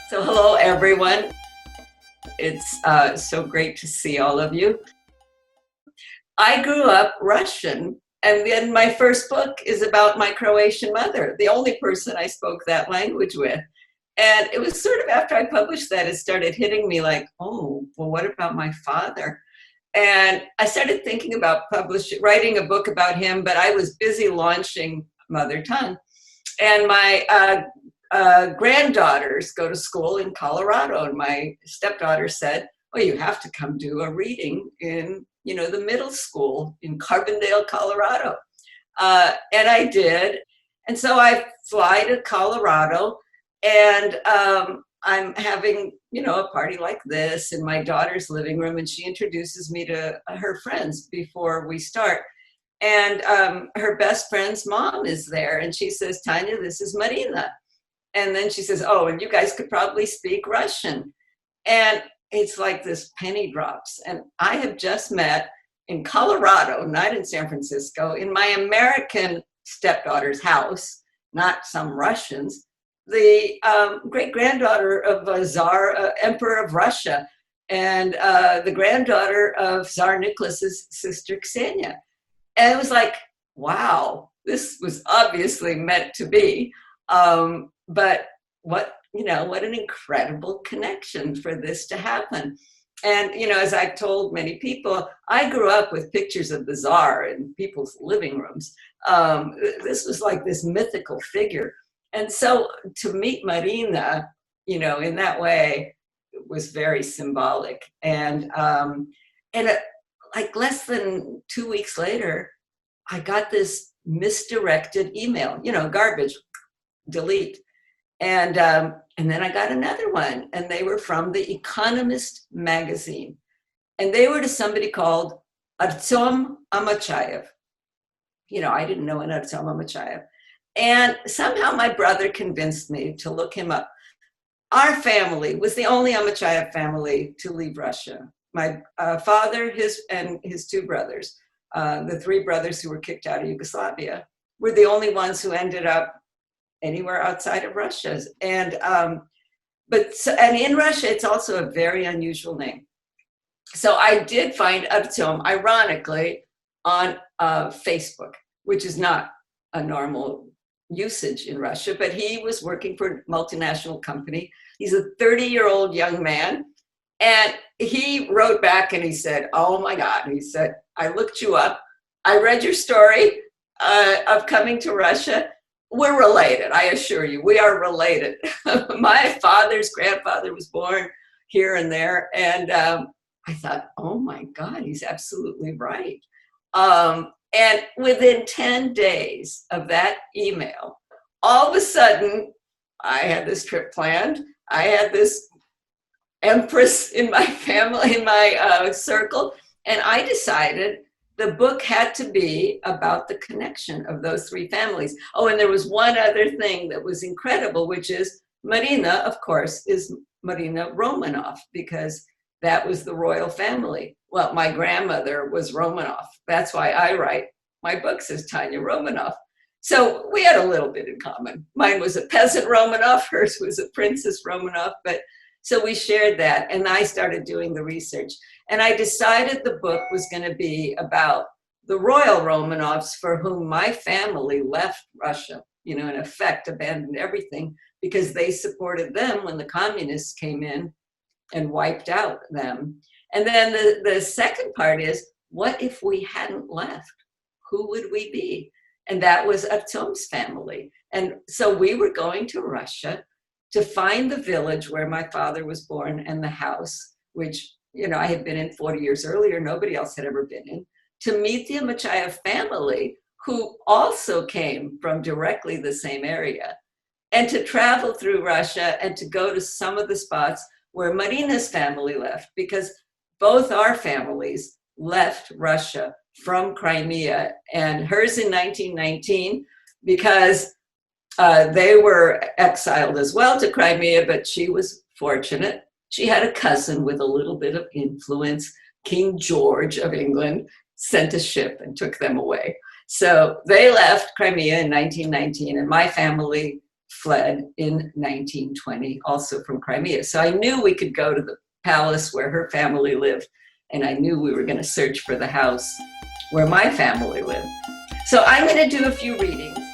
So hello, everyone. It's so great to see all of you. I grew up Russian, and then my first book is about my Croatian mother, the only person I spoke that language with. And it was sort of after I published that, it started hitting me like, oh, well, what about my father? And I started thinking about writing a book about him, but I was busy launching Mother Tongue. And my granddaughters go to school in Colorado, and my stepdaughter said, "Oh, you have to come do a reading in, the middle school in Carbondale, Colorado." And I did, and so I fly to Colorado, and I'm having, a party like this in my daughter's living room, and she introduces me to her friends before we start. And her best friend's mom is there, and she says, "Tania, this is Marina." And then she says, "Oh, and you guys could probably speak Russian." And it's like this penny drops. And I have just met in Colorado, not in San Francisco, in my American stepdaughter's house, not some Russians, the great-granddaughter of a Tsar, Emperor of Russia, and the granddaughter of Tsar Nicholas's sister, Ksenia. And it was like, wow, this was obviously meant to be. But what an incredible connection for this to happen. And, as I've told many people, I grew up with pictures of the Tsar in people's living rooms. This was like this mythical figure. And so to meet Marina, in that way, was very symbolic. And like less than 2 weeks later, I got this misdirected email, garbage, delete. And then I got another one, and they were from The Economist magazine. And they were to somebody called Artyom Amochaev. I didn't know an Artyom Amochaev. And somehow my brother convinced me to look him up. Our family was the only Amochaev family to leave Russia. My father, his two brothers, the three brothers who were kicked out of Yugoslavia, were the only ones who ended up anywhere outside of Russia. And in Russia, it's also a very unusual name. So I did find Artyom, ironically, on Facebook, which is not a normal usage in Russia, but he was working for a multinational company. He's a 30-year-old young man. And he wrote back and he said, "Oh my God," he said, "I looked you up. I read your story of coming to Russia. We're related, I assure you, we are related." My father's grandfather was born here and there. And I thought, oh my God, he's absolutely right. And within 10 days of that email, all of a sudden, I had this trip planned. I had this empress in my family, in my circle, and I decided the book had to be about the connection of those three families. Oh, and there was one other thing that was incredible, which is Marina, of course, is Marina Romanov, because that was the royal family. Well, my grandmother was Romanov. That's why I write my book says Tania Romanov. So we had a little bit in common. Mine was a peasant Romanov, hers was a princess Romanov, but so we shared that, and I started doing the research. And I decided the book was going to be about the royal Romanovs, for whom my family left Russia, in effect, abandoned everything because they supported them when the communists came in and wiped out them. And then the second part is, what if we hadn't left? Who would we be? And that was Artyom's family. And so we were going to Russia to find the village where my father was born and the house, which, I had been in 40 years earlier, nobody else had ever been in, to meet the Amochaev family, who also came from directly the same area, and to travel through Russia and to go to some of the spots where Marina's family left, because both our families left Russia from Crimea, and hers in 1919, because they were exiled as well to Crimea, but she was fortunate. She had a cousin with a little bit of influence. King George of England sent a ship and took them away. So they left Crimea in 1919, and my family fled in 1920, also from Crimea. So I knew we could go to the palace where her family lived, and I knew we were going to search for the house where my family lived. So I'm going to do a few readings.